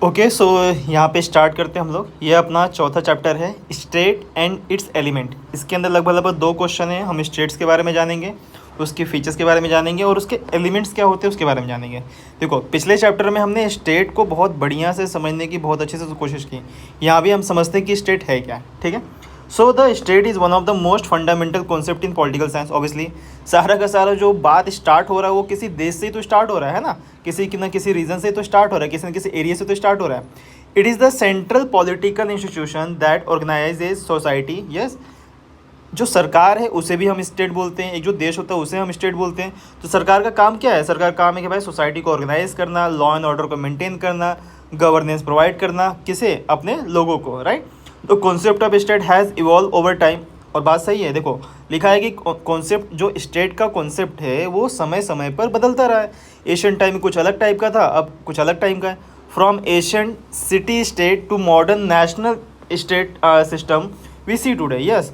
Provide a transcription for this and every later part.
Okay so यहाँ पे start करते हैं हम लोग। ये अपना चौथा चैप्टर है, स्टेट एंड इट्स एलिमेंट। इसके अंदर लगभग दो क्वेश्चन हैं। हम स्टेट्स के बारे में जानेंगे, उसके फीचर्स के बारे में जानेंगे और उसके एलिमेंट्स क्या होते हैं उसके बारे में जानेंगे। देखो, पिछले चैप्टर में हमने स्टेट को बहुत बढ़िया से समझने की बहुत अच्छे से कोशिश की। यहाँ भी हम समझते हैं कि स्टेट है क्या, ठीक है। So the state is one of the most fundamental concept in political science. Obviously सारा का सारा जो बात स्टार्ट हो रहा है वो किसी देश से ही तो स्टार्ट हो रहा है ना, किसी न किसी रीजन से तो स्टार्ट हो रहा है, किसी न किसी एरिया से तो स्टार्ट हो रहा है। It is the central political institution that organises society. Yes, जो सरकार है उसे भी हम स्टेट बोलते हैं, एक जो देश होता है उसे हम स्टेट बोलते हैं। तो सरकार का काम क्या है? सरकार का काम है कि भाई सोसाइटी को ऑर्गेनाइज करना, लॉ एंड ऑर्डर को मेंटेन करना, गवर्नेंस प्रोवाइड करना, किसे? अपने लोगों को, राइट। तो concept of state has evolve over time. और बात सही है, देखो लिखा है कि कॉन्सेप्ट, जो स्टेट का कॉन्सेप्ट है वो समय समय पर बदलता रहा है। एशियन टाइम में कुछ अलग टाइप का था, अब कुछ अलग टाइम का है। From Asian city state to modern national state system we see today. Yes,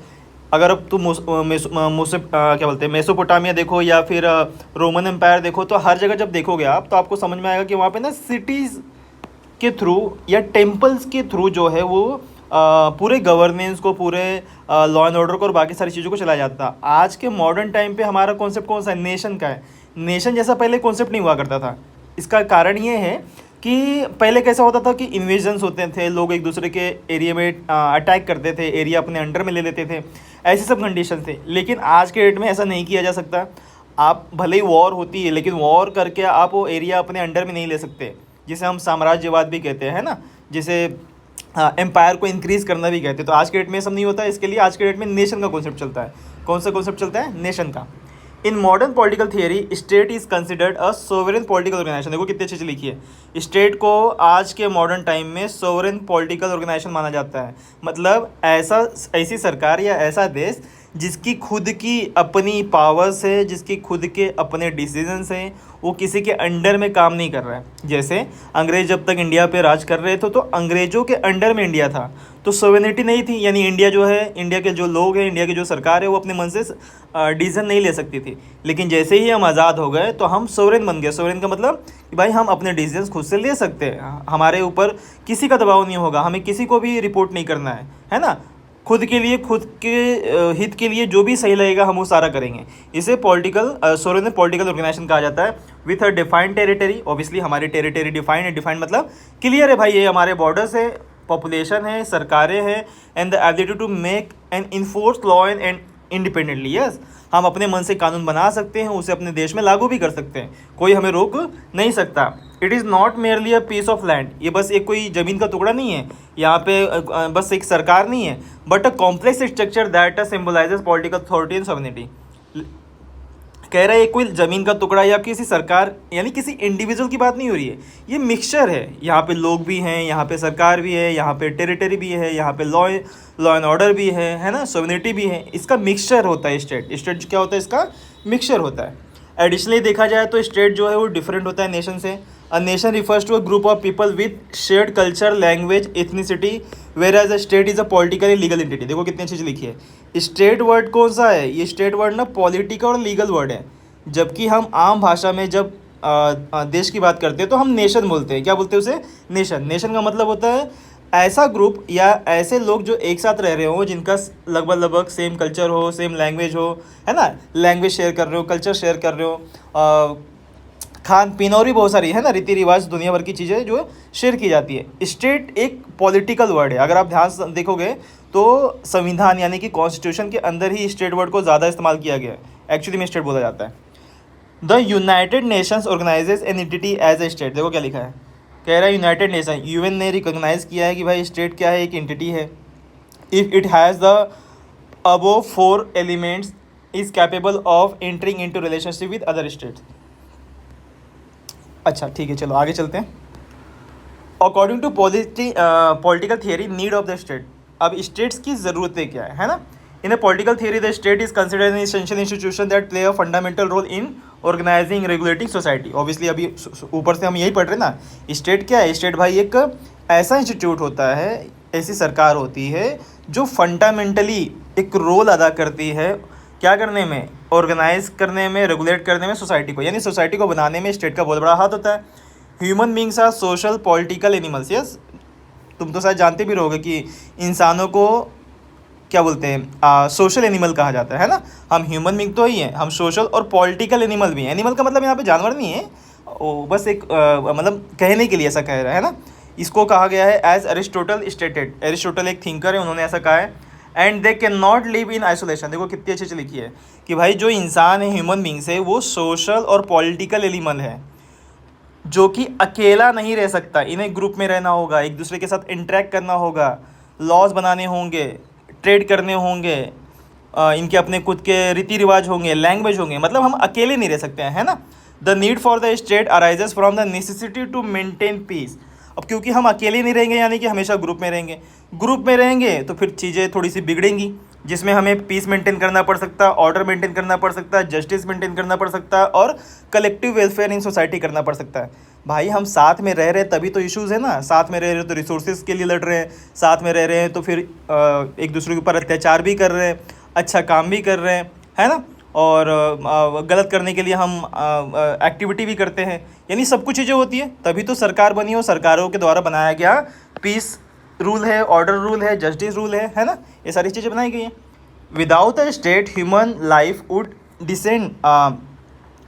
अगर अब तुम क्या बोलते हैं, मेसोपोटामिया देखो या फिर रोमन एम्पायर देखो, तो हर जगह जब देखोगे आप तो आपको समझ में आएगा कि वहाँ पे ना सिटीज़ के थ्रू या टेम्पल्स के थ्रू जो है वो पूरे गवर्नेंस को, पूरे लॉ एंड ऑर्डर को और बाकी सारी चीज़ों को चलाया जाता है। आज के मॉडर्न टाइम पे हमारा कॉन्सेप्ट कौन सा है? नेशन का है। नेशन जैसा पहले कॉन्सेप्ट नहीं हुआ करता था। इसका कारण ये है कि पहले कैसा होता था कि इन्वेजन्स होते थे, लोग एक दूसरे के एरिया में अटैक करते थे, एरिया अपने अंडर में ले लेते थे, ऐसे सब कंडीशन थे। लेकिन आज के डेट में ऐसा नहीं किया जा सकता। आप भले ही वॉर होती है लेकिन वॉर करके आप वो एरिया अपने अंडर में नहीं ले सकते, जिसे हम साम्राज्यवाद भी कहते हैं ना, जिसे एम्पायर को इंक्रीज़ करना भी कहते हैं। तो आज के डेट में सब नहीं होता। इसके लिए आज के डेट में नेशन का कॉन्सेप्ट चलता है। कौन सा कॉन्सेप्ट चलता है? नेशन का। In modern political theory state is considered a sovereign political organisation. देखो कितनी अच्छी लिखी है। स्टेट को आज के मॉडर्न टाइम में सोवरेन पॉलिटिकल ऑर्गेनाइजेशन माना जाता है। मतलब ऐसी सरकार या ऐसा देश जिसकी खुद की अपनी पावर्स है, जिसकी खुद के अपने डिसीजंस हैं, वो किसी के अंडर में काम नहीं कर रहा है। जैसे अंग्रेज जब तक इंडिया पे राज कर रहे थे तो अंग्रेज़ों के अंडर में इंडिया था, तो सोवेनिटी नहीं थी। यानी इंडिया जो है, इंडिया के जो लोग हैं, इंडिया की जो सरकार है, वो अपने मन से डिसीजन नहीं ले सकती थी। लेकिन जैसे ही हम आज़ाद हो गए तो हम सोवरेन बन गए। सोवरेन का मतलब कि भाई हम अपने डिसीजंस खुद से ले सकते हैं, हमारे ऊपर किसी का दबाव नहीं होगा, हमें किसी को भी रिपोर्ट नहीं करना है ना। खुद के लिए, खुद के हित के लिए जो भी सही लगेगा हम वो सारा करेंगे। इसे सोवरेन पॉलिटिकल ऑर्गेनाइजेशन कहा जाता है। With a defined territory. Obviously हमारी टेरिटरी डिफाइंड है। डिफाइंड मतलब क्लियर है भाई, ये हमारे बॉर्डर्स है, पॉपुलेशन है, सरकारें हैं, and the ability to make and enforce law and independently. Yes, हम अपने मन से कानून बना सकते हैं, उसे अपने देश में लागू भी कर सकते हैं, कोई हमें रोक नहीं सकता। It is not merely a piece of land. ये बस एक कोई ज़मीन का टुकड़ा नहीं है, यहाँ पे बस एक सरकार नहीं है, but a complex structure that symbolizes political authority and sovereignty. कह रहा है कोई ज़मीन का टुकड़ा या किसी सरकार यानी किसी इंडिविजुअल की बात नहीं हो रही है, ये मिक्सचर है। यहाँ पे लोग भी हैं, यहाँ पे सरकार भी है, यहाँ पे टेरिटरी भी है, यहाँ पे लॉ एंड ऑर्डर भी है ना, सॉवरेनिटी भी है। इसका मिक्सचर होता है स्टेट। स्टेट क्या होता है? इसका मिक्सचर होता है। एडिशनली देखा जाए तो स्टेट जो है वो डिफरेंट होता है नेशन से। A nation refers to a group of people with shared culture, language, ethnicity, whereas a state is a political legal entity. देखो कितनी अच्छी चीज़ लिखी है। स्टेट वर्ड कौन सा है? ये स्टेट वर्ड ना पॉलिटिकल और लीगल वर्ड है। जबकि हम आम भाषा में जब देश की बात करते हैं तो हम नेशन बोलते हैं। क्या बोलते हैं उसे? नेशन। नेशन का मतलब होता है ऐसा ग्रुप या ऐसे लोग जो एक साथ रह रहे हो, जिनका लगभग सेम कल्चर हो, सेम लैंग्वेज हो, है ना, लैंग्वेज शेयर कर रहे हो, कल्चर शेयर कर रहे हो, खान पीन और भी बहुत सारी है ना, रीति रिवाज, दुनिया भर की चीज़ें जो शेयर की जाती है। स्टेट एक पॉलिटिकल वर्ड है। अगर आप ध्यान से देखोगे तो संविधान यानी कि कॉन्स्टिट्यूशन के अंदर ही स्टेट वर्ड को ज़्यादा इस्तेमाल किया गया है। एक्चुअली में स्टेट बोला जाता है। The United Nations organises an entity as a state. देखो क्या लिखा है, कह रहा है यूनाइटेड नेशन, यूएन ने रिकॉग्नाइज किया है कि भाई स्टेट क्या है? एक एंटिटी है। If it has the above 4 elements is capable of entering into relationship with other states. अच्छा ठीक है, चलो आगे चलते हैं। According to political theory need of the state. अब स्टेट्स की ज़रूरतें क्या है ना। In a political theory the state is considered an essential institution that play a fundamental role in organizing regulating society. Obviously अभी ऊपर से हम यही पढ़ रहे हैं ना। स्टेट क्या है? स्टेट भाई एक ऐसा इंस्टीट्यूट होता है, ऐसी सरकार होती है जो फंडामेंटली एक रोल अदा करती है। क्या करने में? ऑर्गेनाइज करने में, रेगुलेट करने में सोसाइटी को, यानी सोसाइटी को बनाने में स्टेट का बहुत बड़ा हाथ होता है। Human beings are social political animals. Yes, तुम तो शायद जानते भी रहोगे कि इंसानों को क्या बोलते हैं, सोशल एनिमल कहा जाता है ना। हम ह्यूमन बींग तो ही हैं, हम सोशल और पॉलिटिकल एनिमल भी हैं। एनिमल का मतलब यहाँ पे जानवर नहीं है, वो बस एक मतलब कहने के लिए ऐसा कह रहा है ना। इसको कहा गया है एज एरिस्टोटल स्टेटेड, एरिस्टोटल एक थिंकर है, उन्होंने ऐसा कहा है। And they can not live in isolation. देखो कितनी अच्छी लिखी है कि भाई जो इंसान है, ह्यूमन बींग्स है, वो सोशल और पॉलिटिकल एनिमल है, जो कि अकेला नहीं रह सकता। इन्हें ग्रुप में रहना होगा, एक दूसरे के साथ इंटरेक्ट करना होगा, लॉज बनाने होंगे, ट्रेड करने होंगे, इनके अपने खुद के रीति रिवाज होंगे, लैंग्वेज होंगे, मतलब हम अकेले नहीं रह सकते हैं, है ना। The need for the state arises from the necessity to maintain peace. अब क्योंकि हम अकेले नहीं रहेंगे, यानी कि हमेशा ग्रुप में रहेंगे। ग्रुप में रहेंगे तो फिर चीज़ें थोड़ी सी बिगड़ेंगी, जिसमें हमें पीस मेंटेन करना पड़ सकता है, ऑर्डर मेंटेन करना पड़ सकता है, जस्टिस मेंटेन करना पड़ सकता है, और कलेक्टिव वेलफेयर इन सोसाइटी करना पड़ सकता है। भाई हम साथ में रह रहे हैं तभी तो इश्यूज़ है ना। साथ में रह रहे हैं तो रिसोर्सेज के लिए लड़ रहे हैं, साथ में रह रहे हैं तो फिर एक दूसरे के ऊपर अत्याचार भी कर रहे हैं, अच्छा काम भी कर रहे हैं, है ना। और गलत करने के लिए हम एक्टिविटी भी करते हैं, यानी सब कुछ चीज़ें होती है, तभी तो सरकार बनी हो। सरकारों के द्वारा बनाया गया पीस रूल है, ऑर्डर रूल है, जस्टिस रूल है ना। ये सारी चीज़ें बनाई गई हैं। Without a state human life would descend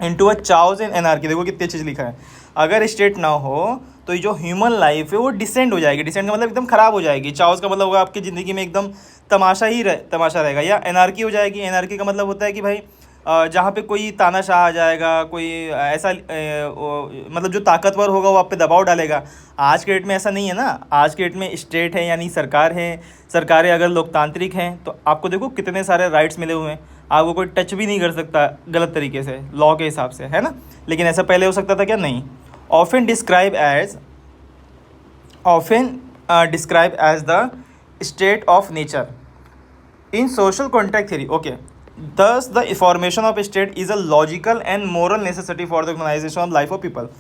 into a chaos and anarchy. देखो कितनी चीज़ लिखा है, अगर स्टेट ना हो तो ये जो ह्यूमन लाइफ है वो डिसेंड हो जाएगी। डिसेंड का मतलब एकदम ख़राब हो जाएगी। चाओस का मतलब होगा आपकी ज़िंदगी में एकदम तमाशा रहेगा, या एनार्की हो जाएगी। एनार्की का मतलब होता है कि भाई जहाँ पे कोई तानाशाह आ जाएगा, कोई ऐसा मतलब जो ताकतवर होगा वो आप पे दबाव डालेगा। आज के डेट में ऐसा नहीं है ना। आज के डेट में स्टेट है, यानी सरकार है। सरकारें अगर लोकतांत्रिक हैं तो आपको देखो कितने सारे राइट्स मिले हुए हैं, आपको कोई टच भी नहीं कर सकता गलत तरीके से, लॉ के हिसाब से, है ना। लेकिन ऐसा पहले हो सकता था क्या? नहीं। Often describe as the state of nature in social contract theory. Okay, thus the formation of a state is a logical and moral necessity for the organization of life of people।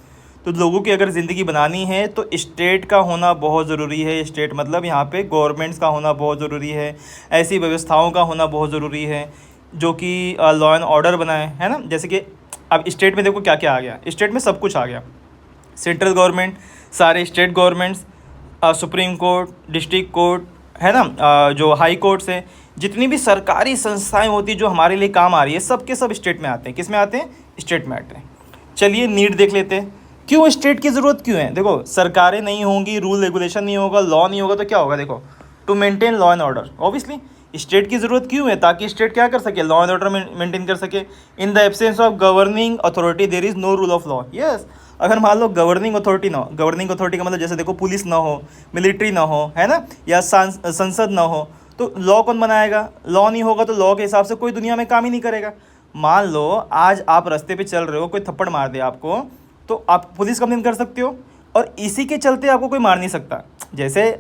तो लोगों की अगर ज़िंदगी बनानी है तो state का होना बहुत ज़रूरी है। स्टेट मतलब यहाँ पे गवर्नमेंट्स का होना बहुत ज़रूरी है, ऐसी व्यवस्थाओं का होना बहुत ज़रूरी है जो कि लॉ एंड ऑर्डर बनाए, है ना। जैसे कि अब स्टेट में देखो क्या क्या आ गया, स्टेट में सब कुछ आ गया। सेंट्रल गवर्नमेंट, सारे state governments, supreme court, district court, है ना, जो हाई कोर्ट्स हैं, जितनी भी सरकारी संस्थाएं होती है जो हमारे लिए काम आ रही है, सब के सब स्टेट में आते हैं। किस में आते हैं? स्टेट में आते हैं। चलिए नीड देख लेते हैं, क्यों स्टेट की ज़रूरत क्यों है। देखो सरकारें नहीं होंगी, रूल रेगुलेशन नहीं होगा, लॉ नहीं होगा तो क्या होगा? देखो, to maintain law and order. Obviously state की ज़रूरत क्यों है? ताकि स्टेट क्या कर सके? लॉ एंड ऑर्डर मेंटेन कर सके। In the absence of governing authority there is no rule of law. Yes, अगर मान लो गवर्निंग अथॉरिटी ना हो, गवर्निंग अथॉरिटी का मतलब जैसे देखो पुलिस ना हो, मिलिट्री ना हो, है ना, या संसद ना हो, तो लॉ कौन बनाएगा? लॉ नहीं होगा तो लॉ के हिसाब से कोई दुनिया में काम ही नहीं करेगा। मान लो आज आप रास्ते पे चल रहे हो, कोई थप्पड़ मार दे आपको, तो आप पुलिस कंप्लेन कर सकते हो, और इसी के चलते आपको कोई मार नहीं सकता। जैसे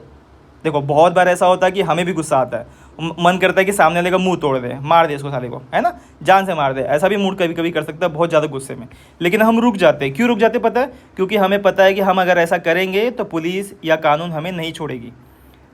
देखो बहुत बार ऐसा होता है कि हमें भी गुस्सा आता है, मन करता है कि सामने वाले का मुंह तोड़ दे, मार दे इसको साले को, है ना, जान से मार दे। ऐसा भी मूड कभी कभी कर सकता है बहुत ज़्यादा गुस्से में, लेकिन हम रुक जाते हैं। क्यों रुक जाते पता है? क्योंकि हमें पता है कि हम अगर ऐसा करेंगे तो पुलिस या कानून हमें नहीं छोड़ेगी।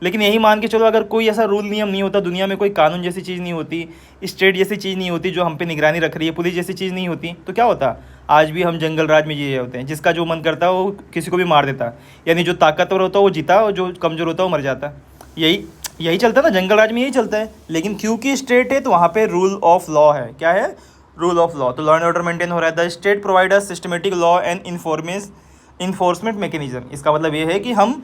लेकिन यही मान के चलो, अगर कोई ऐसा रूल नियम नहीं होता दुनिया में, कोई कानून जैसी चीज़ नहीं होती, स्टेट जैसी चीज़ नहीं होती जो हम पे निगरानी रख रही है, पुलिस जैसी चीज़ नहीं होती, तो क्या होता? आज भी हम जंगल राज में जिए होते हैं, जिसका जो मन करता है वो किसी को भी मार देता है। यानी जो ताकतवर होता है वो जीता, और जो कमज़ोर होता है वो मर जाता। यही चलता है ना, जंगल राज में यही चलता है। लेकिन क्योंकि स्टेट है तो वहाँ पे रूल ऑफ लॉ है। क्या है? Rule of law. तो लॉ एंड ऑर्डर मेंटेन हो रहा है। The state provide a systematic law and enforcement mechanism. इसका मतलब ये है कि हम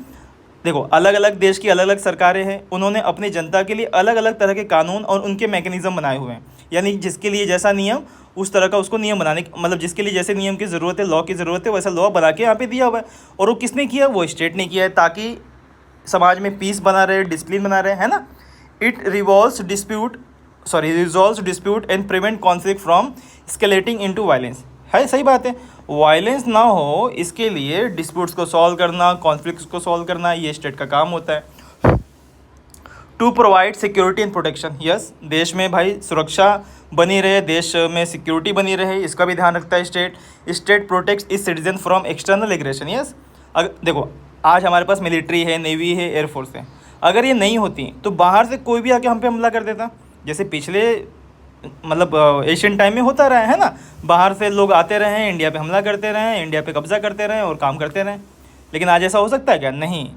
देखो अलग अलग देश की अलग अलग सरकारें हैं, उन्होंने अपनी जनता के लिए अलग अलग तरह के कानून और उनके मैकेनिज्म बनाए हुए हैं। यानी जिसके लिए जैसा नियम उस तरह का उसको नियम बनाने, मतलब जिसके लिए जैसे नियम की ज़रूरत है, लॉ की ज़रूरत है, वैसा लॉ बना के यहाँ पे दिया हुआ है। और वो किसने किया? वो स्टेट ने किया है, ताकि समाज में पीस बना रहे, डिसिप्लिन बना रहे, है ना। It resolves dispute and prevent conflict from escalating into violence. है, सही बात है। वायलेंस ना हो इसके लिए डिस्प्यूट्स को सॉल्व करना, कॉन्फ्लिक्ट्स को सॉल्व करना, ये स्टेट का काम होता है। To provide security and protection. Yes, देश में भाई सुरक्षा बनी रहे, देश में सिक्योरिटी बनी रहे, इसका भी ध्यान रखता है state. State protects is citizen from external aggression. Yes, अगर देखो आज हमारे पास मिलिट्री है, नेवी है, एयरफोर्स है, अगर ये नहीं होती तो बाहर से कोई भी आके हम पे हमला कर देता। जैसे पिछले मतलब एशियन टाइम में होता रहा है ना, बाहर से लोग आते रहे हैं, इंडिया पे हमला करते रहे हैं, इंडिया पे कब्जा करते रहे और काम करते रहे। लेकिन आज ऐसा हो सकता है क्या? नहीं,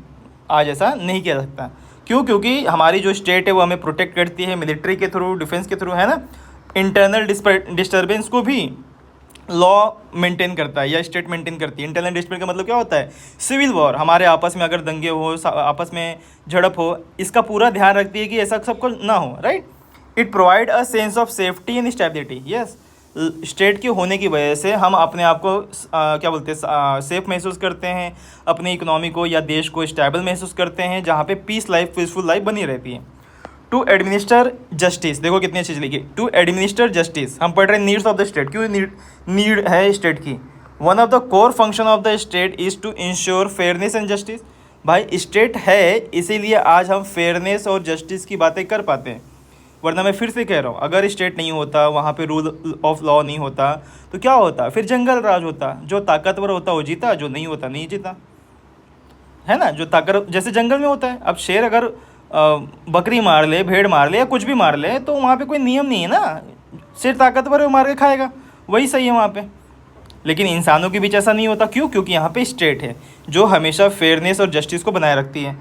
आज ऐसा नहीं किया जा सकता। क्यों? क्योंकि हमारी जो स्टेट है वो हमें प्रोटेक्ट करती है मिलिट्री के थ्रू, डिफेंस के थ्रू, है ना। इंटरनल डिस्टर्बेंस को भी लॉ मेंटेन करता है या स्टेट मेंटेन करती है। इंटरनल डिस्प्यूट का मतलब क्या होता है? सिविल वॉर, हमारे आपस में अगर दंगे हो, आपस में झड़प हो, इसका पूरा ध्यान रखती है कि ऐसा सबको ना हो, right. It provide a sense of safety and stability. Yes, state के होने की वजह से हम अपने आप को क्या बोलते हैं, सेफ महसूस करते हैं, अपनी इकोनॉमी को या देश को स्टेबल महसूस करते हैं, जहाँ पे पीस लाइफ, पीसफुल लाइफ बनी रहती है। टू एडमिनिस्टर जस्टिस, देखो कितनी अच्छी चीज़ लिखी, टू एडमिनिस्टर जस्टिस। हम पढ़ रहे हैं नीड्स ऑफ द स्टेट, क्यों नीड है स्टेट की। One of the core function of the state is to ensure fairness and justice. भाई स्टेट है इसीलिए आज हम फेयरनेस और जस्टिस की बातें कर पाते हैं, वरना मैं फिर से कह रहा हूँ, अगर स्टेट नहीं होता, वहाँ पे रूल ऑफ लॉ नहीं होता, तो क्या होता? फिर जंगल राज होता, जो ताकतवर होता वो जीता, जो नहीं होता नहीं जीता, है ना। जो ताकत जैसे जंगल में होता है, अब शेर अगर बकरी मार ले, भेड़ मार ले या कुछ भी मार ले, तो वहाँ पे कोई नियम नहीं है ना, शेर ताकतवर है, वो मार के खाएगा, वही सही है वहाँ पे। लेकिन इंसानों के बीच ऐसा नहीं होता, क्यों? क्योंकि यहाँ पे स्टेट है जो हमेशा फेयरनेस और जस्टिस को बनाए रखती है।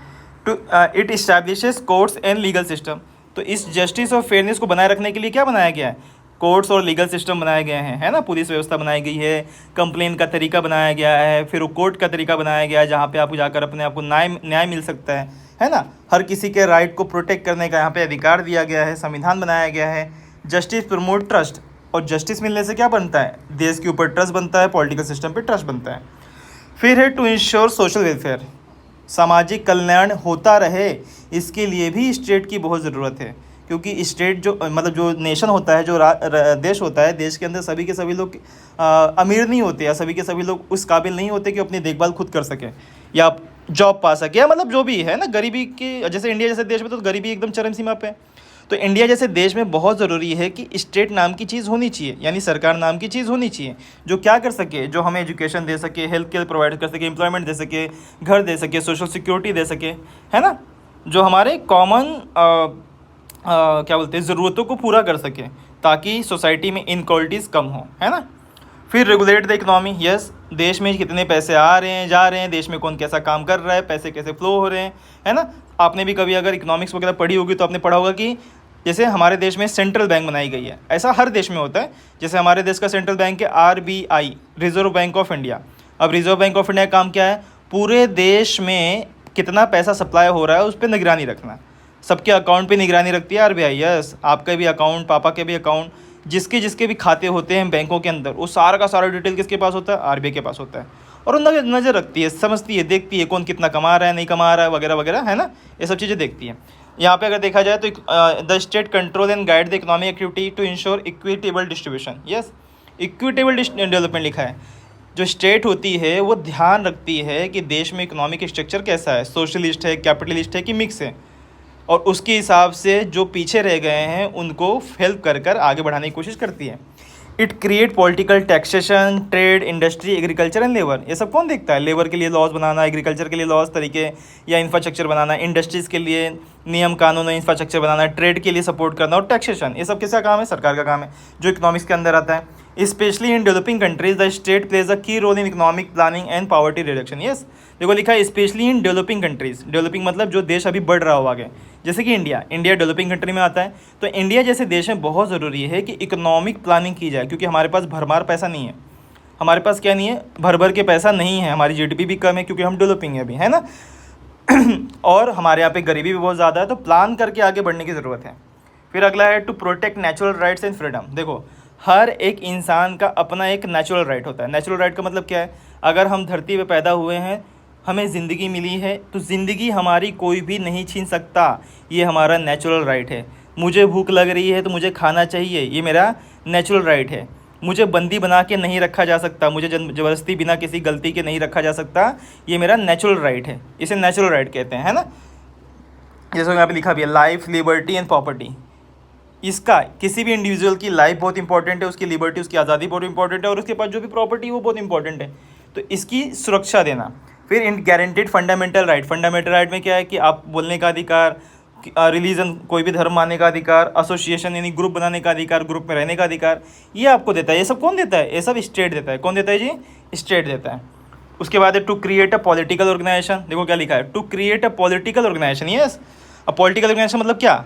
Two it establishes courts and legal system. तो इस जस्टिस और फेयरनेस को बनाए रखने के लिए क्या बनाया गया है? कोर्ट्स और लीगल सिस्टम बनाए गए हैं, है ना। पुलिस व्यवस्था बनाई गई है, कंप्लेन का तरीका बनाया गया है, फिर कोर्ट का तरीका बनाया गया है, जहाँ पे आप जाकर अपने आप को न्याय मिल सकता है ना। हर किसी के राइट को प्रोटेक्ट करने का यहाँ पे अधिकार दिया गया है, संविधान बनाया गया है। जस्टिस प्रमोट ट्रस्ट, और जस्टिस मिलने से क्या बनता है? देश के ऊपर ट्रस्ट बनता है, पॉलिटिकल सिस्टम पे ट्रस्ट बनता है। फिर है टू इंश्योर सोशल वेलफेयर, सामाजिक कल्याण होता रहे, इसके लिए भी स्टेट की बहुत ज़रूरत है। क्योंकि स्टेट जो मतलब जो नेशन होता है, जो देश होता है, देश के अंदर सभी के सभी लोग अमीर नहीं होते, या सभी के सभी लोग उस काबिल नहीं होते कि अपनी देखभाल खुद कर सकें या जॉब पा सके, या मतलब जो भी है ना, गरीबी की, जैसे इंडिया जैसे देश में तो गरीबी एकदम चरम सीमा पे है। तो इंडिया जैसे देश में बहुत ज़रूरी है कि स्टेट नाम की चीज़ होनी चाहिए, यानी सरकार नाम की चीज़ होनी चाहिए, जो क्या कर सके, जो हमें एजुकेशन दे सके, हेल्थ केयर प्रोवाइड कर सके, एम्प्लॉयमेंट दे सके, घर दे सके, सोशल सिक्योरिटी दे सके, है ना। जो हमारे कॉमन क्या बोलते हैं, ज़रूरतों को पूरा कर सके, ताकि सोसाइटी में इनक्वालिटीज़ कम हो, है ना। फिर रेगुलेट द इकोनॉमी। यस, देश में कितने पैसे आ रहे हैं, जा रहे हैं, देश में कौन कैसा काम कर रहा है, पैसे कैसे फ्लो हो रहे हैं, है ना। आपने भी कभी अगर इकोनॉमिक्स वगैरह पढ़ी होगी तो आपने पढ़ा होगा कि जैसे हमारे देश में सेंट्रल बैंक बनाई गई है, ऐसा हर देश में होता है। जैसे हमारे देश का सेंट्रल बैंक है RBI, reserve bank of India. अब रिजर्व बैंक ऑफ इंडिया का काम क्या है? पूरे देश में कितना पैसा सप्लाई हो रहा है उस पर निगरानी रखना। सबके अकाउंट पे निगरानी रखती है RBI। यस, आपका भी अकाउंट, पापा के भी अकाउंट, जिसके जिसके भी खाते होते हैं बैंकों के अंदर, वो सारा का सारा डिटेल किसके पास होता है? RBI के पास होता है। और वो नज़र रखती है, समझती है, देखती है कौन कितना कमा रहा है, नहीं कमा रहा है, वगैरह वगैरह, है ना। ये सब चीज़ें देखती है। यहाँ पे अगर देखा जाए तो the state control and guide the economic activity to ensure equitable distribution. Yes, equitable development लिखा है। जो स्टेट होती है वो ध्यान रखती है कि देश में इकोनॉमिक स्ट्रक्चर कैसा है, सोशलिस्ट है, कैपिटलिस्ट है कि मिक्स है, और उसके हिसाब से जो पीछे रह गए हैं उनको हेल्प कर कर आगे बढ़ाने की कोशिश करती है। It create political, taxation, trade, industry, agriculture and labour. ये सब कौन देखता है? लेबर के लिए लॉज बनाना, एग्रीकल्चर के लिए लॉज तरीके या इंफ्रास्ट्रक्चर बनाना, इंडस्ट्रीज़ के लिए नियम कानून और इंफ्रास्ट्रक्चर बनाना, ट्रेड के लिए सपोर्ट करना, और टैक्सेशन, ये सब किसका काम है? सरकार का काम है, जो इकोनॉमिक्स के अंदर आता है। Especially in developing countries the state plays a key role in economic planning and poverty reduction. Yes, देखो लिखा है especially in developing countries. Developing मतलब जो देश अभी बढ़ रहा हो आगे, जैसे कि इंडिया डेवलपिंग कंट्री में आता है। तो इंडिया जैसे देश में बहुत ज़रूरी है कि इकोनॉमिक प्लानिंग की जाए, क्योंकि हमारे पास भरमार पैसा नहीं है। हमारे पास क्या नहीं है? भर भर के पैसा नहीं है। हमारी GDP भी कम है क्योंकि हम डेवलपिंग है अभी, है ना। और हमारे यहाँ पे गरीबी भी बहुत ज़्यादा है, तो प्लान करके आगे बढ़ने की ज़रूरत है। फिर अगला है to protect natural rights and freedom. देखो, हर एक इंसान का अपना एक नेचुरल राइट होता है। नेचुरल राइट का मतलब क्या है? अगर हम धरती पे पैदा हुए हैं, हमें ज़िंदगी मिली है, तो ज़िंदगी हमारी कोई भी नहीं छीन सकता। ये हमारा नेचुरल राइट है। मुझे भूख लग रही है तो मुझे खाना चाहिए, ये मेरा नेचुरल राइट है। मुझे बंदी बना के नहीं रखा जा सकता, मुझे ज़बरदस्ती बिना किसी गलती के नहीं रखा जा सकता, ये मेरा नेचुरल राइट है। इसे नेचुरल राइट कहते हैं, है ना। जैसे यहाँ पे लिखा भी है, लाइफ, लिबर्टी एंड प्रॉपर्टी। इसका किसी भी इंडिविजुअल की लाइफ बहुत इंपॉर्टेंट है, उसकी लिबर्टी, उसकी आज़ादी बहुत इंपॉर्टेंट है, और उसके पास जो भी प्रॉपर्टी वो बहुत इंपॉर्टेंट है, तो इसकी सुरक्षा देना। फिर in guaranteed fundamental right. Fundamental right में क्या है कि आप बोलने का अधिकार, रिलीजन कोई भी धर्म मानने का अधिकार, एसोसिएशन यानी ग्रुप बनाने का अधिकार, ग्रुप में रहने का अधिकार, ये आपको देता है। ये सब कौन देता है? ये सब स्टेट देता है। कौन देता है जी? स्टेट देता है। उसके बाद है to create a political organisation. देखो क्या लिखा है, to create a political organisation. Yes, a political organisation मतलब क्या?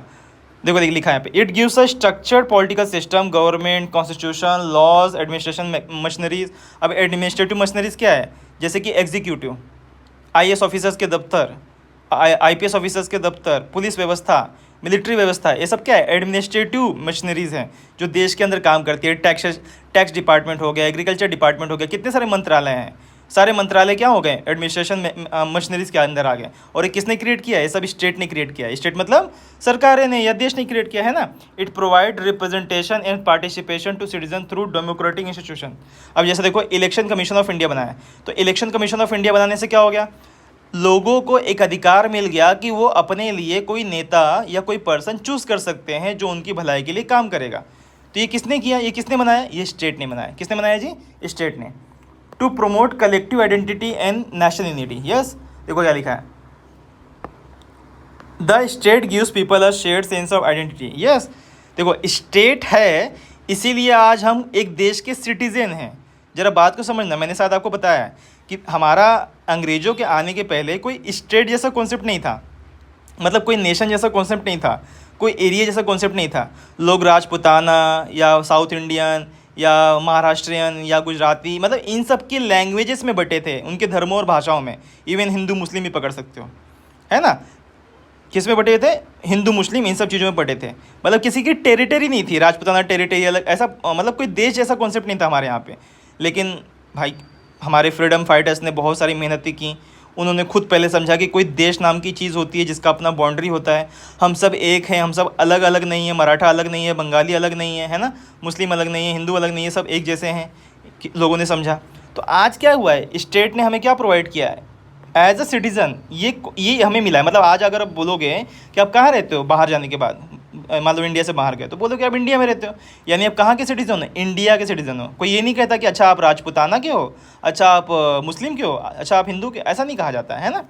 देखो देख लिखा है यहाँ पे, it gives a structured political system, government, constitution, laws, administration machineries. अब एडमिनिस्ट्रेटिव मशीनरीज क्या है? जैसे कि एग्जीक्यूटिव, आईएएस ऑफिसर्स के दफ्तर, आईपीएस ऑफिसर्स के दफ्तर, पुलिस व्यवस्था, मिलिट्री व्यवस्था, ये सब क्या है? एडमिनिस्ट्रेटिव मशीनरीज हैं जो देश के अंदर काम करती है। टैक्स डिपार्टमेंट हो गया, एग्रीकल्चर डिपार्टमेंट हो गया, कितने सारे मंत्रालय हैं। सारे मंत्रालय क्या हो गए? एडमिनिस्ट्रेशन मशीनरीज के अंदर आ गए। और ये किसने क्रिएट किया है? ये सब स्टेट ने क्रिएट किया है। स्टेट मतलब सरकारें ने या देश ने क्रिएट किया है ना। It provide representation and participation to citizen through democratic institution. अब जैसे देखो, इलेक्शन कमीशन ऑफ इंडिया बनाया, तो इलेक्शन कमीशन ऑफ इंडिया बनाने से क्या हो गया? लोगों को एक अधिकार मिल गया कि वो अपने लिए कोई नेता या कोई पर्सन चूज कर सकते हैं जो उनकी भलाई के लिए काम करेगा। तो ये किसने किया? ये किसने बनाया? ये स्टेट ने बनाया। किसने बनाया जी? स्टेट ने। To promote collective identity and national unity. Yes, देखो क्या लिखा है, the state gives people a shared sense of identity. Yes, देखो स्टेट है, इसीलिए आज हम एक देश के सिटीजन हैं। जरा बात को समझना, मैंने शायद आपको बताया कि हमारा अंग्रेजों के आने के पहले कोई स्टेट जैसा कॉन्सेप्ट नहीं था, मतलब कोई नेशन जैसा कॉन्सेप्ट नहीं था, कोई एरिया जैसा कॉन्सेप्ट नहीं था। लोग राजपुताना या साउथ इंडियन या महाराष्ट्रियन या गुजराती, मतलब इन सब की लैंग्वेजेस में बटे थे, उनके धर्मों और भाषाओं में। इवन हिंदू मुस्लिम भी पकड़ सकते हो, है ना। किस में बटे थे? हिंदू मुस्लिम, इन सब चीज़ों में बटे थे। मतलब किसी की टेरिटरी नहीं थी, राजपुताना टेरिटरी अलग, ऐसा मतलब कोई देश जैसा कॉन्सेप्ट नहीं था हमारे यहाँ पे। लेकिन भाई हमारे फ्रीडम फाइटर्स ने बहुत सारी मेहनतें की। उन्होंने खुद पहले समझा कि कोई देश नाम की चीज़ होती है जिसका अपना बाउंड्री होता है। हम सब एक हैं, हम सब अलग अलग नहीं है। मराठा अलग नहीं है, बंगाली अलग नहीं है, है ना, मुस्लिम अलग नहीं है, हिंदू अलग नहीं है, सब एक जैसे हैं। लोगों ने समझा। तो आज क्या हुआ है? स्टेट ने हमें क्या प्रोवाइड किया है? एज अ सिटीज़न ये हमें मिला है। मतलब आज अगर आप बोलोगे कि आप कहाँ रहते हो बाहर जाने के बाद, मान लो इंडिया से बाहर गए, तो बोलोगे आप इंडिया में रहते हो, यानी आप कहाँ के सिटीजन हो? इंडिया के सिटीजन हो। कोई ये नहीं कहता कि अच्छा आप राजपुताना के हो, अच्छा आप मुस्लिम के हो, अच्छा आप हिंदू के, ऐसा नहीं कहा जाता है ना।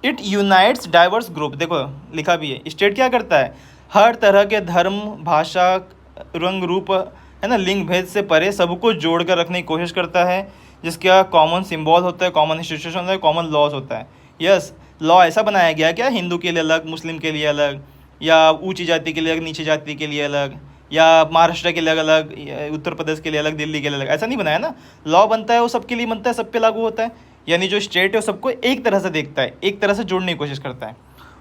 It unites diverse group. देखो लिखा भी है, स्टेट क्या करता है? हर तरह के धर्म, भाषा, रंग, रूप, है ना, लिंग भेद से परे सबको जोड़ कर रखने की कोशिश करता है, जिसका कॉमन सिंबल होता है, कॉमन इंस्टीट्यूशन होता है, कॉमन लॉज होता है। यस, लॉ ऐसा बनाया गया क्या? हिंदू के लिए अलग, मुस्लिम के लिए अलग, या ऊंची जाति के लिए अलग, नीची जाति के लिए अलग, या महाराष्ट्र के लिए अलग, उत्तर प्रदेश के लिए अलग, दिल्ली के लिए अलग, ऐसा नहीं बनाया ना। लॉ बनता है वो सबके लिए बनता है, सब पे लागू होता है। यानी जो स्टेट है वो सबको एक तरह से देखता है, एक तरह से जोड़ने की कोशिश करता है।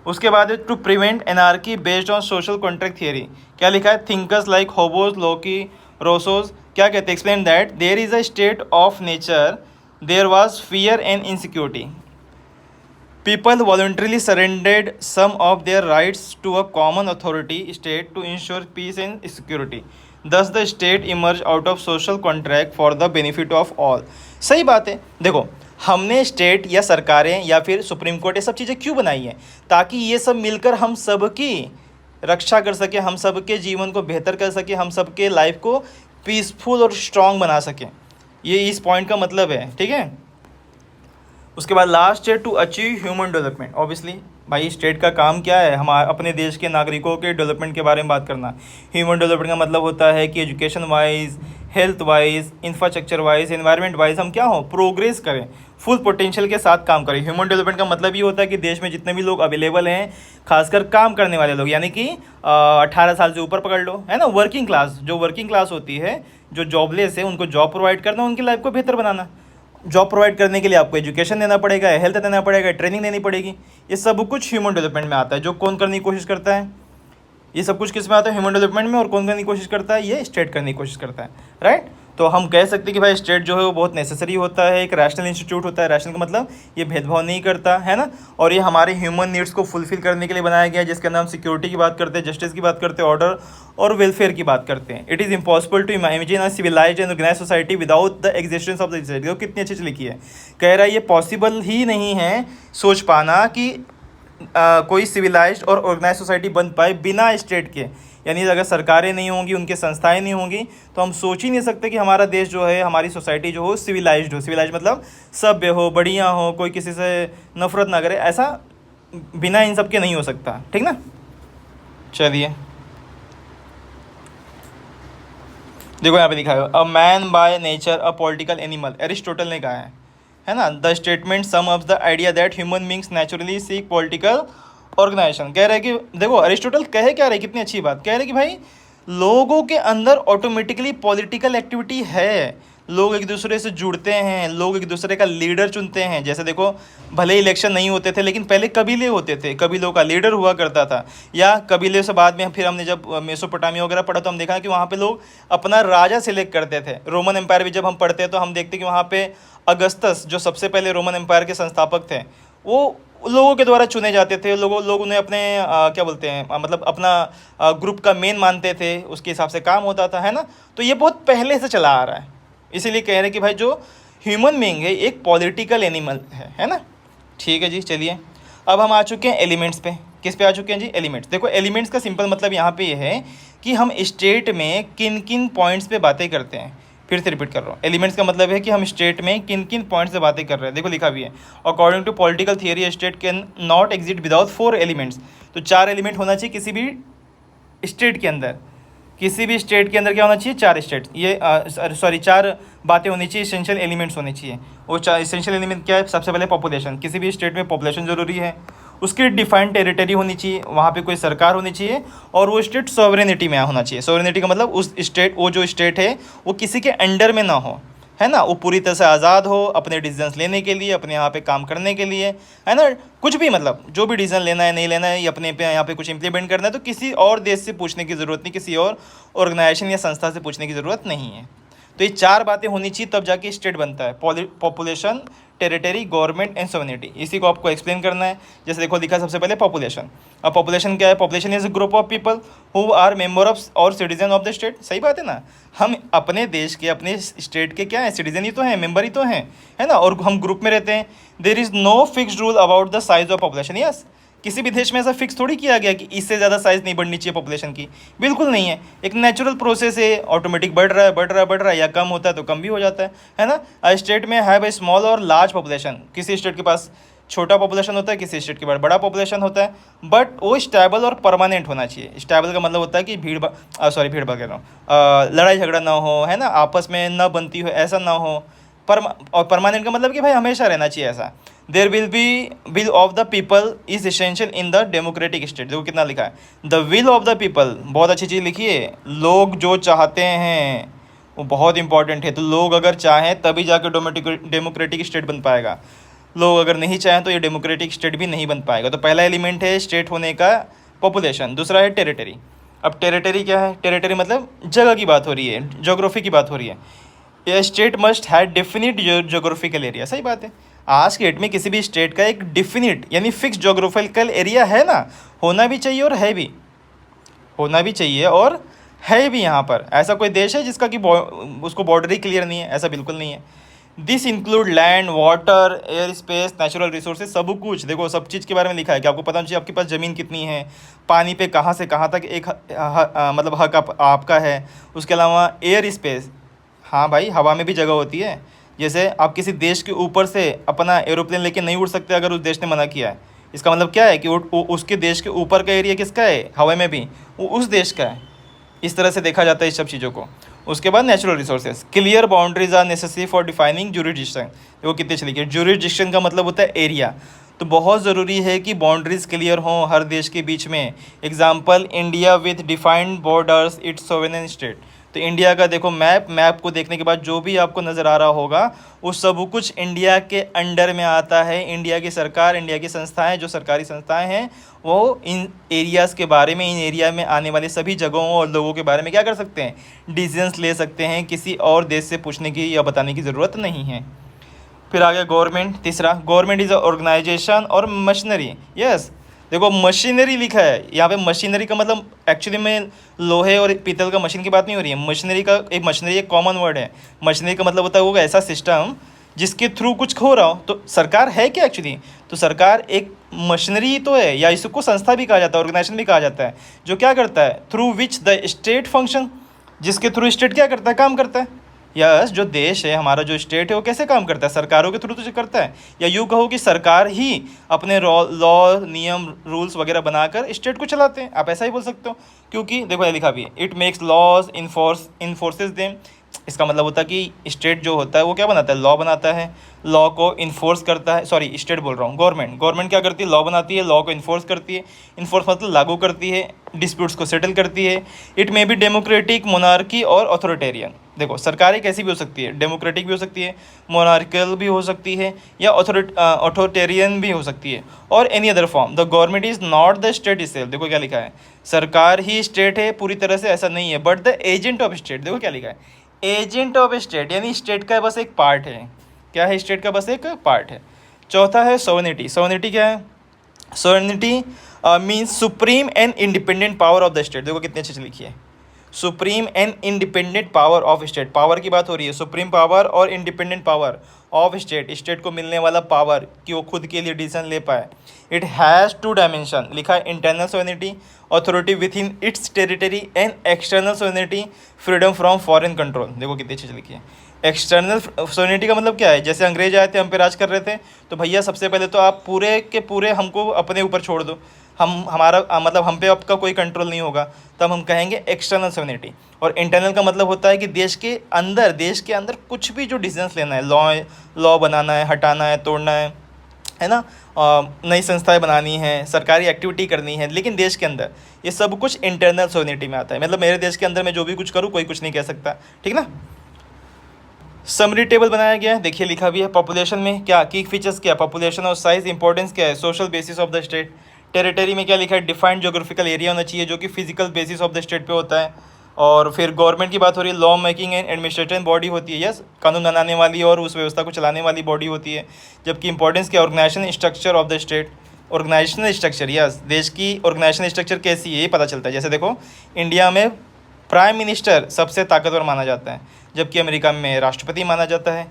उसके बाद है to prevent anarchy based on social contract theory. क्या लिखा है? थिंकर्स लाइक होबोज, लोकी, रोसोज क्या कहते हैं? Explain that there is a state of nature there was fear and insecurity, people voluntarily surrendered some of their rights to a common authority state to ensure peace and security. Thus the state emerged out of social contract for the benefit of all. सही बात है। देखो हमने state या सरकारें या फिर supreme court ये सब चीज़ें क्यों बनाई हैं? ताकि ये सब मिलकर हम सबकी रक्षा कर सके, हम सबके जीवन को बेहतर कर सके, हम सबके लाइफ को पीसफुल और स्ट्रॉन्ग बना सकें। ये इस पॉइंट का मतलब है, ठीक है। उसके बाद लास्ट है to achieve human development. Obviously भाई स्टेट का काम क्या है? हमारे अपने देश के नागरिकों के डेवलपमेंट के बारे में बात करना। ह्यूमन डेवलपमेंट का मतलब होता है कि education wise, health wise, infrastructure wise, environment wise हम क्या हो, प्रोग्रेस करें, फुल पोटेंशियल के साथ काम करें। ह्यूमन डेवलपमेंट का मतलब ये होता है कि देश में जितने भी लोग अवेलेबल हैं, खासकर काम करने वाले लोग, यानी कि 18 साल से ऊपर पकड़ लो, है ना, वर्किंग क्लास, जो वर्किंग क्लास होती है, जो जॉबलेस है, उनको जॉब प्रोवाइड करना, उनकी लाइफ को बेहतर बनाना। जॉब प्रोवाइड करने के लिए आपको एजुकेशन देना पड़ेगा, हेल्थ देना पड़ेगा, ट्रेनिंग देनी पड़ेगी। ये सब कुछ ह्यूमन डेवलपमेंट में आता है। जो कौन करने की कोशिश करता है? ये सब कुछ किस में आता है? ह्यूमन डेवलपमेंट में। और कौन करने की कोशिश करता है? ये स्टेट करने की कोशिश करता है, राइट। तो हम कह सकते हैं कि भाई स्टेट जो है वो बहुत नेसेसरी होता है, एक रैशनल इंस्टीट्यूट होता है। रैशनल का मतलब ये भेदभाव नहीं करता, है ना, और ये हमारे ह्यूमन नीड्स को फुलफिल करने के लिए बनाया गया है, जिसके अंदर हम सिक्योरिटी की बात करते हैं, जस्टिस की बात करते हैं, ऑर्डर और वेलफेयर की बात करते हैं। It is impossible to imagine a civilised and organised society without the existence of the state. देखो कितनी अच्छी चीज़ लिखी है। कह रहा है ये पॉसिबल ही नहीं है सोच पाना कि कोई सिविलाइज्ड और ऑर्गेनाइज सोसाइटी बन पाए बिना स्टेट के। यानी अगर सरकारें नहीं होंगी, उनके संस्थाएं नहीं होंगी, तो हम सोच ही नहीं सकते कि हमारा देश जो है, हमारी सोसाइटी जो हो सिविलाइज्ड हो। सिविलाइज्ड मतलब सभ्य हो, बढ़िया हो, कोई किसी से नफरत ना करे, ऐसा बिना इन सब के नहीं हो सकता, ठीक ना। चलिए देखो यहाँ पे लिखा है, a man by nature a political animal, Aristotle ने कहा है ना। The statement sum of the idea that human beings naturally seek political organisation. कह रहे हैं कि देखो एरिस्टोटल कहे क्या रहे, कितनी अच्छी बात कह रहे हैं कि भाई लोगों के अंदर ऑटोमेटिकली पॉलिटिकल एक्टिविटी है, लोग एक दूसरे से जुड़ते हैं, लोग एक दूसरे का लीडर चुनते हैं। जैसे देखो भले इलेक्शन नहीं होते थे लेकिन पहले कबीले होते थे, कबीलों का लीडर हुआ करता था, या कबीले से बाद में फिर हमने जब मेसोपोटामिया वगैरह पढ़ा तो हम देखा कि वहाँ पे लोग अपना राजा सिलेक्ट करते थे। रोमन एम्पायर भी जब हम पढ़ते हैं तो हम देखते कि वहाँ पे अगस्तस जो सबसे पहले रोमन एम्पायर के संस्थापक थे वो लोगों के द्वारा चुने जाते थे। लोग उन्हें अपने क्या बोलते हैं मतलब अपना ग्रुप का मेन मानते थे, उसके हिसाब से काम होता था, है ना। तो ये बहुत पहले से चला आ रहा है, इसीलिए कह रहे हैं कि भाई जो ह्यूमन बीइंग है एक पॉलिटिकल एनिमल है ना। ठीक है जी, चलिए अब हम आ चुके हैं एलिमेंट्स पे। किस पे आ चुके हैं जी? एलिमेंट्स। देखो एलिमेंट्स का सिंपल मतलब यहाँ पे ये है कि हम स्टेट में किन किन पॉइंट्स पे बातें करते हैं। फिर से रिपीट कर रहा हूँ, एलिमेंट्स का मतलब है कि हम स्टेट में किन किन पॉइंट्स से बातें कर रहे हैं। देखो लिखा भी है, according to political theory state can not exist without 4 elements. तो 4 एलिमेंट होना चाहिए किसी भी स्टेट के अंदर। किसी भी स्टेट के अंदर क्या होना चाहिए? 4 स्टेट, ये 4 बातें होनी चाहिए, इसेंशियल एलिमेंट्स होने चाहिए। वो 4 इसेंशियल एलिमेंट क्या है? सबसे पहले पॉपुलेशन, किसी भी स्टेट में पॉपुलेशन ज़रूरी है। उसकी डिफाइंड टेरिटरी होनी चाहिए, वहाँ पे कोई सरकार होनी चाहिए, और वो स्टेट सॉवरेनिटी में होना चाहिए। सॉवरेनिटी का मतलब उस स्टेट, वो जो स्टेट है वो किसी के अंडर में ना हो, है ना, वो पूरी तरह से आज़ाद हो अपने डिसीजंस लेने के लिए, अपने यहाँ पे काम करने के लिए, है ना। कुछ भी मतलब जो भी डिसीजन लेना है नहीं लेना है, ये अपने पे यहाँ पे कुछ इंप्लीमेंट करना है तो किसी और देश से पूछने की ज़रूरत नहीं, किसी और ऑर्गेनाइजेशन या संस्था से पूछने की ज़रूरत नहीं है। तो ये 4 बातें होनी चाहिए तब जाके स्टेट बनता है, population, territory, government and sovereignty. इसी को आपको एक्सप्लेन करना है। जैसे देखो लिखा सबसे पहले पॉपुलेशन। अब पॉपुलेशन क्या है? Population is a group of people who are member of और सिटीजन ऑफ द स्टेट। सही बात है ना, हम अपने देश के, अपने स्टेट के क्या है? सिटीजन ही तो हैं, मेंबर ही तो हैं, है ना, और हम ग्रुप में रहते हैं। There is no fixed rule about the size of population. Yes, किसी भी देश में ऐसा फिक्स थोड़ी किया गया कि इससे ज़्यादा साइज़ नहीं बढ़नी चाहिए पॉपुलेशन की, बिल्कुल नहीं है। एक नेचुरल प्रोसेस है, ऑटोमेटिक बढ़ रहा है बढ़ रहा है बढ़ रहा है, या कम होता है तो कम भी हो जाता है ना। स्टेट में हैव ए स्मॉल और लार्ज पॉपुलेशन, किसी स्टेट के पास छोटा पॉपुलेशन होता है, किसी स्टेट के पास बड़ा पॉपुलेशन होता है, बट वो स्टेबल और परमानेंट होना चाहिए। स्टेबल का मतलब होता है कि भीड़ भाड़ कह रहा हूँ, लड़ाई झगड़ा ना हो, है ना, आपस में ना बनती हो, ऐसा ना हो। और परमानेंट का मतलब कि भाई हमेशा रहना चाहिए ऐसा। There will of the people is essential in the democratic state. देखो कितना लिखा है, the will of the people, बहुत अच्छी चीज़ लिखी है। लोग जो चाहते हैं वो बहुत इंपॉर्टेंट है। तो लोग अगर चाहें तभी जाकर डेमोक्रेटिक स्टेट बन पाएगा, लोग अगर नहीं चाहें तो ये डेमोक्रेटिक स्टेट भी नहीं बन पाएगा। तो पहला एलिमेंट है स्टेट होने का पॉपुलेशन। दूसरा है टेरिटरी। अब टेरिटरी क्या है? टेरिटरी मतलब जगह की बात हो रही है, ज्योग्राफी की बात हो रही है। ये state must have definite geographical area. सही बात है, आज के डेट में किसी भी स्टेट का एक डिफिनिट यानी फिक्स ज्योग्राफिकल एरिया है ना, होना भी चाहिए और है भी, होना भी चाहिए और है भी। यहाँ पर ऐसा कोई देश है जिसका कि उसको बॉर्डर ही क्लियर नहीं है? ऐसा बिल्कुल नहीं है। This include land, water, air space, natural resources, सब कुछ। देखो सब चीज़ के बारे में लिखा है कि आपको पता चाहिए आपके पास ज़मीन कितनी है, पानी पे कहाँ से कहाँ तक एक मतलब हक आपका है। उसके अलावा एयर स्पेस, हाँ भाई हवा में भी जगह होती है। जैसे आप किसी देश के ऊपर से अपना एरोप्लेन लेके नहीं उड़ सकते अगर उस देश ने मना किया है। इसका मतलब क्या है कि उसके देश के ऊपर का एरिया किसका है? हवा में भी वो उस देश का है। इस तरह से देखा जाता है इस सब चीज़ों को। उसके बाद natural resources, clear boundaries are necessary for defining jurisdiction. देखो कितनी चली गई, जुरिडिक्शन का मतलब होता है एरिया। तो बहुत ज़रूरी है कि बाउंड्रीज क्लियर हों हर देश के बीच में। Example, India with defined borders it's sovereign state. तो इंडिया का देखो मैप को देखने के बाद जो भी आपको नज़र आ रहा होगा वो सब कुछ इंडिया के अंडर में आता है। इंडिया की सरकार, इंडिया की संस्थाएं, जो सरकारी संस्थाएं हैं वो इन एरियाज़ के बारे में, इन एरिया में आने वाले सभी जगहों और लोगों के बारे में क्या कर सकते हैं? डिसीजंस ले सकते हैं। किसी और देश से पूछने की या बताने की ज़रूरत नहीं है। फिर आ गया गवर्नमेंट। तीसरा, गवर्नमेंट इज़ अ ऑर्गेनाइजेशन और मशीनरी। यस, देखो मशीनरी लिखा है यहाँ पे। मशीनरी का मतलब एक्चुअली में लोहे और पीतल का मशीन की बात नहीं हो रही है। मशीनरी एक कॉमन वर्ड है। मशीनरी का मतलब होता है वो ऐसा सिस्टम जिसके थ्रू कुछ हो रहा हो। तो सरकार है क्या एक्चुअली? तो सरकार एक मशीनरी ही तो है, या इसको संस्था भी कहा जाता है, ऑर्गेनाइजेशन भी कहा जाता है, जो क्या करता है? Through which the state function, जिसके थ्रू स्टेट क्या करता है? काम करता है। यस, जो देश है हमारा, जो स्टेट है, वो कैसे काम करता है? सरकारों के थ्रू तो करता है, या यूँ कहो कि सरकार ही अपने लॉ, नियम, रूल्स वगैरह बनाकर स्टेट को चलाते हैं, आप ऐसा ही बोल सकते हो। क्योंकि देखो लिखा भी है, इट मेक्स लॉज, इन्फोर्सेस देम। इसका मतलब होता है कि स्टेट जो होता है वो क्या बनाता है? लॉ बनाता है, लॉ को इन्फोर्स करता है। सॉरी, स्टेट बोल रहा हूँ, गवर्नमेंट क्या करती है? लॉ बनाती है, लॉ को इन्फोर्स करती है, इन्फोर्स मतलब लागू करती है, डिस्प्यूट्स को सेटल करती है। It may be democratic, monarchy और अथॉरिटेरियन। देखो सरकारें कैसी भी हो सकती है, डेमोक्रेटिक भी हो सकती है, मोनार्कियल भी हो सकती है, या अथॉरिटेरियन भी हो सकती है, और any other form. The government is not the state itself. देखो क्या लिखा है, सरकार ही स्टेट है पूरी तरह से, ऐसा नहीं है, but the agent of state. देखो क्या लिखा है, एजेंट ऑफ स्टेट, यानी स्टेट का बस एक पार्ट है। क्या है? स्टेट का बस एक पार्ट है। चौथा है सोवरेनिटी। सोवरेनिटी क्या है? Sovereignty means supreme and independent power of the state. देखो कितनी अच्छी लिखी है, supreme and independent power of state. Power की बात हो रही है, सुप्रीम पावर और independent power of state, state को मिलने वाला पावर कि वो खुद के लिए डिसीजन ले पाए। इट हैज़ टू डायमेंशन, लिखा है, internal sovereignty, authority with in its territory, and external sovereignty, freedom from foreign control. देखो कितनी चीज़ लिखी है। एक्सटर्नल सोवरेनिटी का मतलब क्या है? जैसे अंग्रेज आए थे, हम पे राज कर रहे थे, तो भैया सबसे पहले तो आप पूरे के पूरे हमको अपने ऊपर छोड़ दो, हमारा मतलब हम पे आपका कोई कंट्रोल नहीं होगा, तब हम कहेंगे एक्सटर्नल सोवरेनिटी। और इंटरनल का मतलब होता है कि देश के अंदर कुछ भी जो डिसीजंस लेना है, लॉ बनाना है, हटाना है, तोड़ना है ना, नई संस्थाएं बनानी है, सरकारी एक्टिविटी करनी है, लेकिन देश के अंदर ये सब कुछ इंटरनल सोवरेनिटी में आता है। मतलब मेरे देश के अंदर मैं जो भी कुछ करूँ कोई कुछ नहीं कह सकता, ठीक ना। समरी टेबल बनाया गया है, देखिए लिखा भी है। पॉपुलेशन में क्या की फीचर्स, क्या पॉपुलेशन और साइज, इंपॉर्टेंस क्या है, social basis of the state. Territory में क्या लिखा है? डिफाइंड जोग्राफिकल एरिया होना चाहिए, जो कि physical basis of the state पे होता है। और फिर गवर्नमेंट की बात हो रही है, law making and administrative body होती है, यस, कानून बनाने वाली और उस व्यवस्था को चलाने वाली बॉडी होती है। जबकि इंपॉर्टेंस क्या? Organisation structure of the state, organisational structure, yes, देश की ऑर्गेनाइजेशनल स्ट्रक्चर कैसी है ये पता चलता है। जैसे देखो इंडिया में प्राइम मिनिस्टर सबसे ताकतवर माना जाता है, जबकि अमेरिका में राष्ट्रपति माना जाता है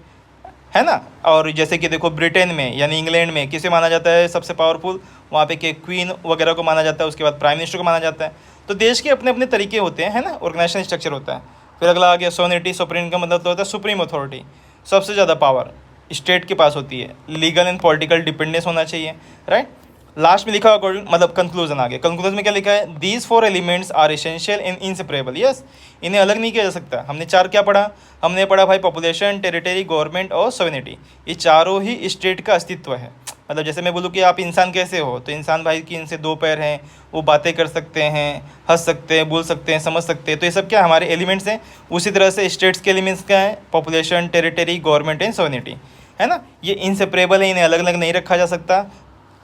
ना। और जैसे कि देखो ब्रिटेन में यानी इंग्लैंड में किसे माना जाता है सबसे पावरफुल? वहाँ पे के क्वीन वगैरह को माना जाता है, उसके बाद प्राइम मिनिस्टर को माना जाता है। तो देश के अपने अपने तरीके होते हैं, है ना, ऑर्गेनाइजेशन स्ट्रक्चर होता है। फिर अगला आ गया सोवरेनिटी। सुप्रीम का मतलब तो होता है सुप्रीम अथॉरिटी, सबसे ज़्यादा पावर स्टेट के पास होती है। लीगल एंड पॉलिटिकल डिपेंडेंस होना चाहिए, राइट। लास्ट में लिखा अकॉर्डिंग, मतलब कंक्लूजन आ गया। कंक्लूजन में क्या लिखा है? These 4 elements are essential and inseparable, yes, इन्हें अलग नहीं किया जा सकता। हमने 4 क्या पढ़ा? हमने पढ़ा भाई पॉपुलेशन, टेरिटरी, गवर्नमेंट और सोवरेनिटी, ये चारों ही स्टेट का अस्तित्व है। मतलब जैसे मैं बोलूँ कि आप इंसान कैसे हो, तो इंसान भाई की इनसे 2 पैर हैं, वो बातें कर सकते हैं, हंस सकते हैं, बोल सकते हैं, समझ सकते हैं, तो ये सब क्या हमारे एलिमेंट्स हैं। उसी तरह से स्टेट्स के एलिमेंट्स क्या हैं? Population, territory, government and sovereignty, है ना। ये इनसेपरेबल है, इन्हें अलग अलग नहीं रखा जा सकता।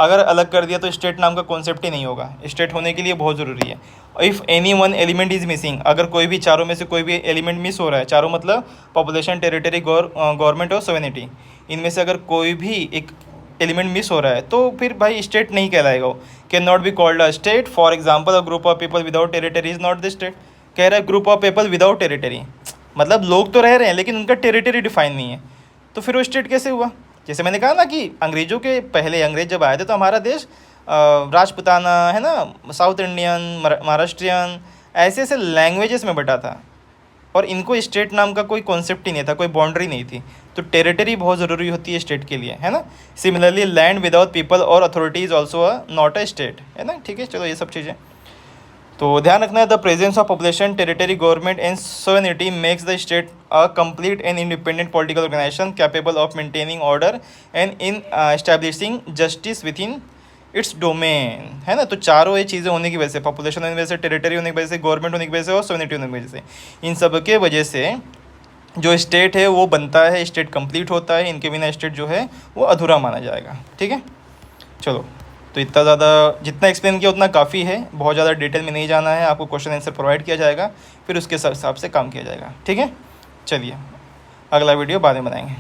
अगर अलग कर दिया तो स्टेट नाम का कॉन्सेप्ट ही नहीं होगा। स्टेट होने के लिए बहुत ज़रूरी है। If any one element is missing, अगर कोई भी चारों में से कोई भी एलिमेंट मिस हो रहा है, चारों मतलब पॉपुलेशन, टेरिटरी, गवर्नमेंट और सोवरेनिटी, इनमें से अगर कोई भी एक एलिमेंट मिस हो रहा है तो फिर भाई स्टेट नहीं कहलाएगा। वो can not be called a state. For example, a group of people without territory is not the state. कह रहा है group of people without territory, मतलब लोग तो रह रहे हैं लेकिन उनका टेरिटरी डिफाइन नहीं है, तो फिर वो स्टेट कैसे हुआ? जैसे मैंने कहा ना कि अंग्रेज़ों के पहले, अंग्रेज जब आए थे तो हमारा देश राजपुताना, है ना, साउथ इंडियन, महाराष्ट्रियन, ऐसे ऐसे लैंग्वेजेस में बटा था, और इनको स्टेट नाम का कोई कॉन्सेप्ट ही नहीं था, कोई बाउंड्री नहीं थी। तो टेरिटरी बहुत ज़रूरी होती है स्टेट के लिए, है ना। सिमिलरली लैंड विदाउट पीपल और authority is also not a state, है ना। ठीक है, चलो ये सब चीज़ें तो ध्यान रखना है। The presence of population, territory, government and sovereignty makes the state a complete and independent political organisation capable of maintaining order and in establishing justice within its domain, है ना। तो चारों ये चीज़ें होने की वजह से, पॉपुलेशन होने की वजह से, टेरिटरी होने की वजह से, गवर्नमेंट होने की वजह से और सोवरेनिटी होने की वजह से, इन सब के वजह से जो स्टेट है वो बनता है, स्टेट कंप्लीट होता है। इनके बिना स्टेट जो है वो अधूरा माना जाएगा, ठीक है। चलो, तो इतना ज़्यादा जितना एक्सप्लेन किया उतना काफ़ी है, बहुत ज़्यादा डिटेल में नहीं जाना है। आपको क्वेश्चन आंसर प्रोवाइड किया जाएगा, फिर उसके हिसाब से काम किया जाएगा, ठीक है। चलिए अगला वीडियो बाद में बनाएंगे।